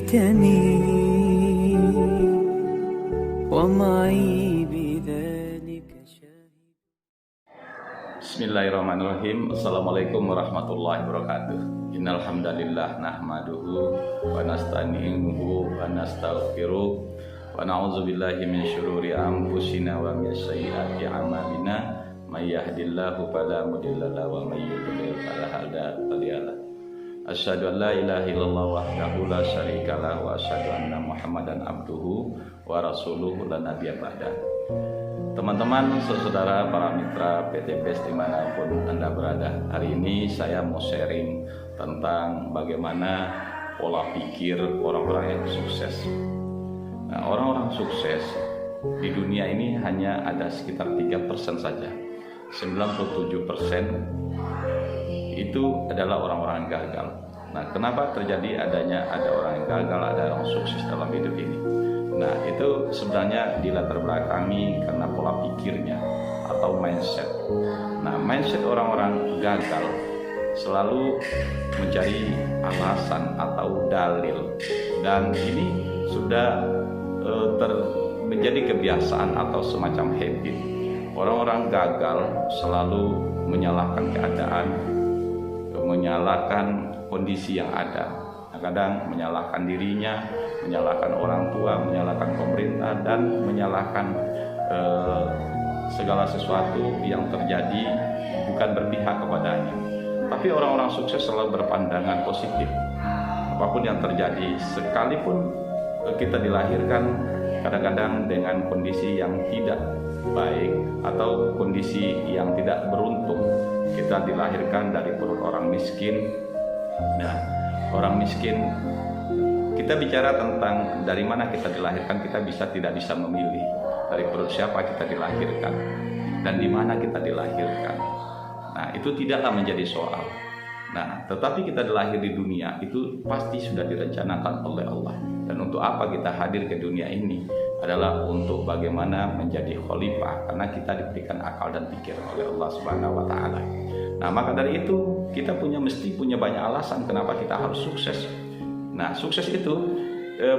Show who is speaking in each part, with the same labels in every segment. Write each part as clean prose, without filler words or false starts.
Speaker 1: هديتني ومعي بذلك شاهد.
Speaker 2: Bismillahirrahmanirrahim. Assalamualaikum warahmatullahi wabarakatuh. Innal hamdalillah nahmaduhu wa nasta'inuhu wa nastaghfiruh wa na'udzu billahi min syururi anfusina wa min sayyiati a'malina. May yahdihillahu fala mudilla lahu wa may yudlil fala hadiya lahu. Asyhadu an la ilaha illallah wahdahu la syarika lahu wa asyhadu anna Muhammadan abduhu wa rasuluhu la nabiyya ba'da. Teman-teman, saudara, para mitra PT BES dimanapun Anda berada, hari ini saya mau sharing tentang bagaimana pola pikir orang-orang yang sukses. Nah, orang-orang sukses di dunia ini hanya ada sekitar 3% saja. 97% itu adalah orang-orang yang gagal. Nah, kenapa terjadi ada orang yang gagal, ada orang sukses dalam hidup ini? Nah, itu sebenarnya dilatar belakangi karena pola pikirnya atau mindset. Nah, mindset orang-orang gagal selalu mencari alasan atau dalil, dan ini sudah menjadi kebiasaan atau semacam habit. Orang-orang gagal selalu menyalahkan keadaan, menyalahkan kondisi yang ada. Kadang menyalahkan dirinya, menyalahkan orang tua, menyalahkan pemerintah, dan menyalahkan segala sesuatu yang terjadi bukan berpihak kepadanya. Tapi orang-orang sukses selalu berpandangan positif. Apapun yang terjadi, sekalipun kita dilahirkan kadang-kadang dengan kondisi yang tidak baik atau kondisi yang tidak beruntung, kita dilahirkan dari perut orang miskin. Nah, orang miskin, kita bicara tentang dari mana kita dilahirkan, kita tidak bisa memilih dari perut siapa kita dilahirkan dan di mana kita dilahirkan. Nah, itu tidaklah menjadi soal. Nah, tetapi kita dilahir di dunia itu pasti sudah direncanakan oleh Allah. Dan untuk apa kita hadir ke dunia ini adalah untuk bagaimana menjadi khalifah, karena kita diberikan akal dan pikir oleh Allah Subhanahu wa taala. Nah, maka dari itu kita mesti punya banyak alasan kenapa kita harus sukses. Nah, sukses itu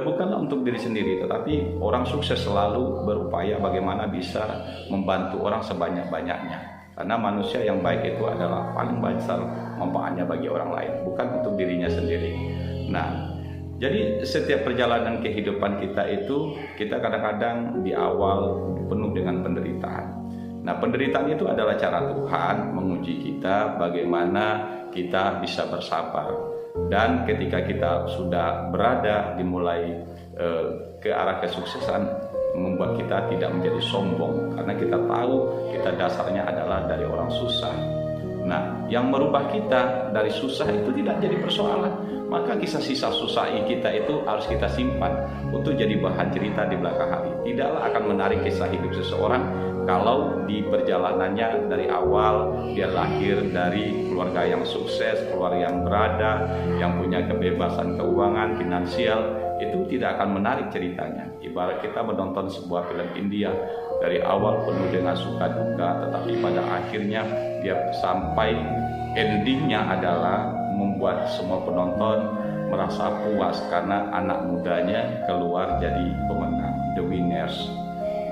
Speaker 2: bukanlah untuk diri sendiri, tetapi orang sukses selalu berupaya bagaimana bisa membantu orang sebanyak-banyaknya. Karena manusia yang baik itu adalah paling besar manfaatnya bagi orang lain, bukan untuk dirinya sendiri. Nah, jadi setiap perjalanan kehidupan kita itu, kita kadang-kadang di awal penuh dengan penderitaan. Nah, penderitaan itu adalah cara Tuhan menguji kita bagaimana kita bisa bersabar. Dan ketika kita sudah berada dimulai ke arah kesuksesan, membuat kita tidak menjadi sombong, karena kita tahu kita dasarnya adalah dari orang susah. Nah, yang merubah kita dari susah itu tidak jadi persoalan. Maka kisah sisa susah kita itu harus kita simpan untuk jadi bahan cerita di belakang hari. Tidaklah akan menarik kisah hidup seseorang kalau di perjalanannya dari awal dia lahir dari keluarga yang sukses, keluarga yang berada, yang punya kebebasan keuangan, finansial, itu tidak akan menarik ceritanya. Ibarat kita menonton sebuah film India, dari awal penuh dengan suka duka, tetapi pada akhirnya dia sampai endingnya adalah membuat semua penonton merasa puas karena anak mudanya keluar jadi pemenang, the winners.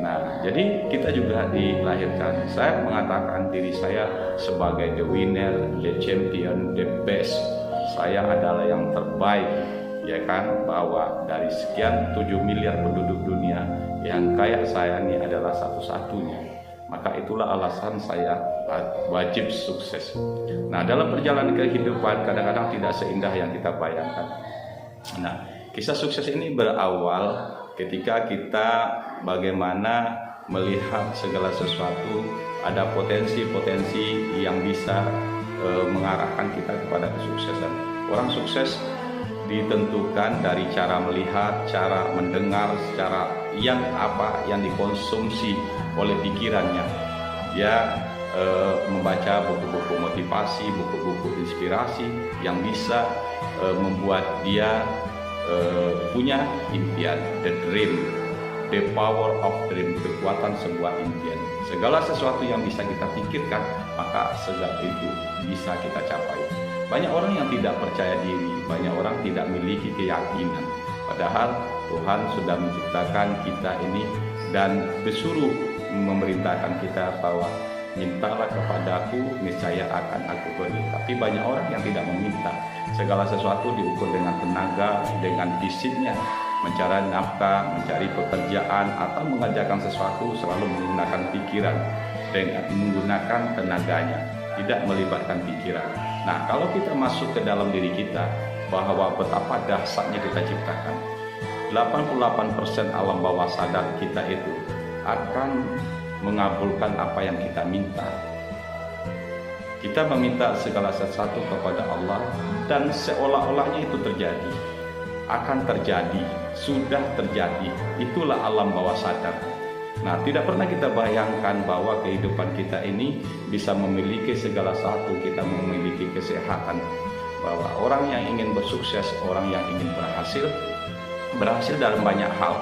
Speaker 2: Nah, jadi kita juga dilahirkan. Saya mengatakan diri saya sebagai the winner, the champion, the best. Saya adalah yang terbaik, ya kan, bahwa dari sekian 7 miliar penduduk dunia, yang kayak saya ini adalah satu-satunya. Maka itulah alasan saya wajib sukses. Nah, dalam perjalanan kehidupan kadang-kadang tidak seindah yang kita bayangkan. Nah, kisah sukses ini berawal ketika kita bagaimana melihat segala sesuatu ada potensi-potensi yang bisa mengarahkan kita kepada kesuksesan. Orang sukses ditentukan dari cara melihat, cara mendengar, secara yang dikonsumsi oleh pikirannya. Dia membaca buku-buku motivasi, buku-buku inspirasi yang bisa membuat dia punya impian, the dream, the power of dream, kekuatan sebuah impian. Segala sesuatu yang bisa kita pikirkan, maka segala itu bisa kita capai. Banyak orang yang tidak percaya diri, banyak orang tidak memiliki keyakinan, Padahal Tuhan sudah menciptakan kita ini dan disuruh memerintahkan kita bahwa mintalah kepadaku, niscaya akan aku beri. Tapi banyak orang yang tidak meminta. Segala sesuatu diukur dengan tenaga, dengan fisiknya, mencari nafkah, mencari pekerjaan, atau mengerjakan sesuatu selalu menggunakan pikiran, dengan menggunakan tenaganya, tidak melibatkan pikiran. Nah, kalau kita masuk ke dalam diri kita bahwa betapa dahsyatnya kita ciptakan, 88% alam bawah sadar kita itu akan mengabulkan apa yang kita minta. Kita meminta segala sesuatu kepada Allah dan seolah-olahnya itu terjadi, akan terjadi, sudah terjadi. Itulah alam bawah sadar. Nah, tidak pernah kita bayangkan bahwa kehidupan kita ini bisa memiliki segala sesuatu. Kita memiliki kesehatan, bahwa orang yang ingin bersukses, orang yang ingin berhasil dalam banyak hal.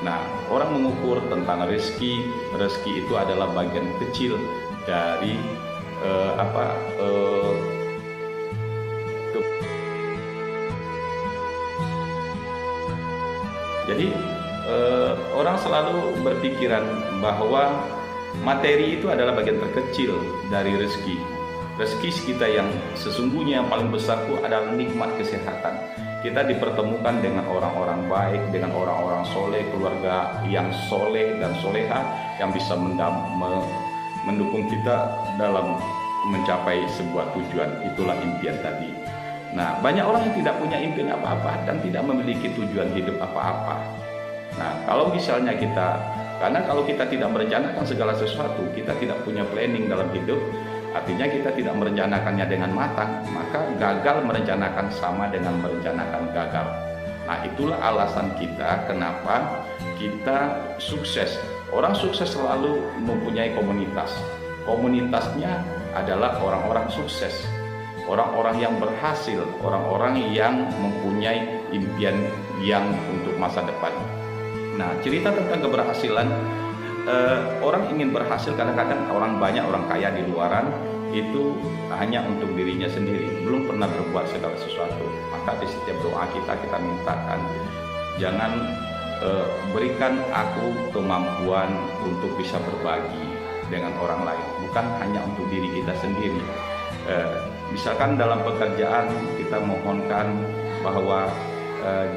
Speaker 2: Nah, orang mengukur tentang rezeki. Rezeki itu adalah bagian kecil dari Jadi orang selalu berpikiran bahwa materi itu adalah bagian terkecil dari rezeki. Rezeki kita yang sesungguhnya yang paling besar itu adalah nikmat kesehatan. Kita dipertemukan dengan orang-orang baik, dengan orang-orang soleh, keluarga yang soleh dan soleha yang bisa mendukung kita dalam mencapai sebuah tujuan. Itulah impian tadi. Nah, banyak orang yang tidak punya impian apa-apa dan tidak memiliki tujuan hidup apa-apa. Nah, kalau misalnya karena kalau kita tidak merencanakan segala sesuatu, kita tidak punya planning dalam hidup, artinya kita tidak merencanakannya dengan matang, maka gagal merencanakan sama dengan merencanakan gagal. Nah, itulah alasan kita kenapa kita sukses. Orang sukses selalu mempunyai komunitas. Komunitasnya adalah orang-orang sukses, orang-orang yang berhasil, orang-orang yang mempunyai impian yang untuk masa depan. Nah, cerita tentang keberhasilan, orang ingin berhasil, kadang-kadang orang banyak, orang kaya di luaran itu hanya untuk dirinya sendiri, belum pernah berbuat segala sesuatu. Maka di setiap doa kita mintakan, jangan berikan aku kemampuan untuk bisa berbagi dengan orang lain, bukan hanya untuk diri kita sendiri. Misalkan dalam pekerjaan kita mohonkan bahwa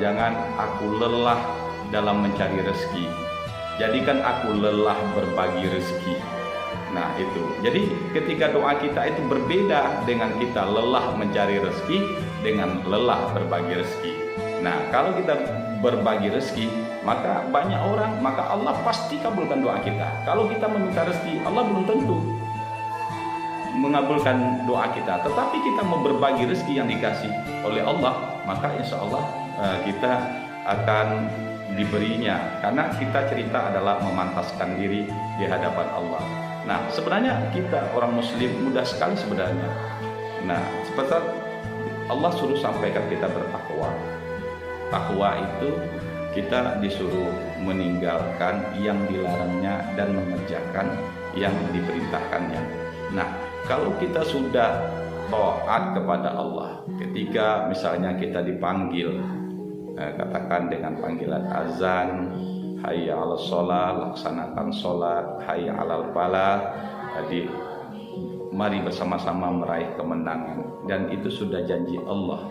Speaker 2: jangan aku lelah dalam mencari rezeki, jadikan aku lelah berbagi rezeki. Nah, itu. Jadi ketika doa kita itu berbeda dengan kita lelah mencari rezeki dengan lelah berbagi rezeki. Nah, kalau kita berbagi rezeki, maka banyak orang, maka Allah pasti kabulkan doa kita. Kalau kita meminta rezeki, Allah belum tentu mengabulkan doa kita. Tetapi kita mau berbagi rezeki yang dikasih oleh Allah, maka insya Allah kita akan diberinya, karena kita cerita adalah memantaskan diri di hadapan Allah. Nah, sebenarnya kita orang muslim mudah sekali sebenarnya. Nah, seperti Allah suruh sampaikan kita bertakwa. Takwa itu kita disuruh meninggalkan yang dilarangnya dan mengerjakan yang diperintahkannya. Nah, kalau kita sudah taat kepada Allah, ketika misalnya kita dipanggil, katakan dengan panggilan azan, hayya 'alas shalah, laksanakan sholat, hayya 'alal falah, jadi mari bersama-sama meraih kemenangan, dan itu sudah janji Allah.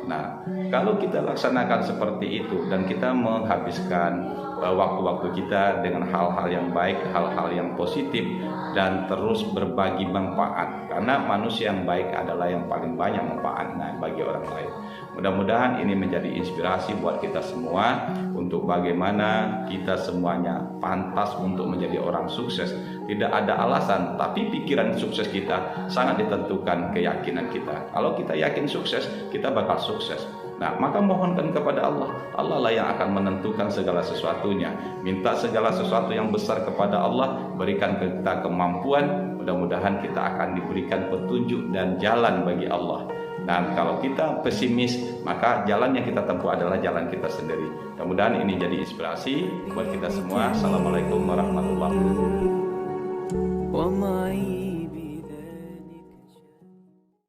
Speaker 2: Nah, kalau kita laksanakan seperti itu dan kita menghabiskan waktu-waktu kita dengan hal-hal yang baik, hal-hal yang positif, dan terus berbagi manfaat, karena manusia yang baik adalah yang paling banyak manfaatnya bagi orang lain. Mudah-mudahan ini menjadi inspirasi buat kita semua untuk bagaimana kita semuanya pantas untuk menjadi orang sukses. Tidak ada alasan, tapi pikiran sukses kita sangat ditentukan keyakinan kita. Kalau kita yakin sukses, kita bakal sukses. Nah, maka mohonkan kepada Allah. Allah lah yang akan menentukan segala sesuatunya. Minta segala sesuatu yang besar kepada Allah, berikan kita kemampuan. Mudah-mudahan kita akan diberikan petunjuk dan jalan bagi Allah. Dan kalau kita pesimis, maka jalan yang kita tempuh adalah jalan kita sendiri. Mudah-mudahan ini jadi inspirasi buat kita semua. Assalamualaikum warahmatullahi wabarakatuh.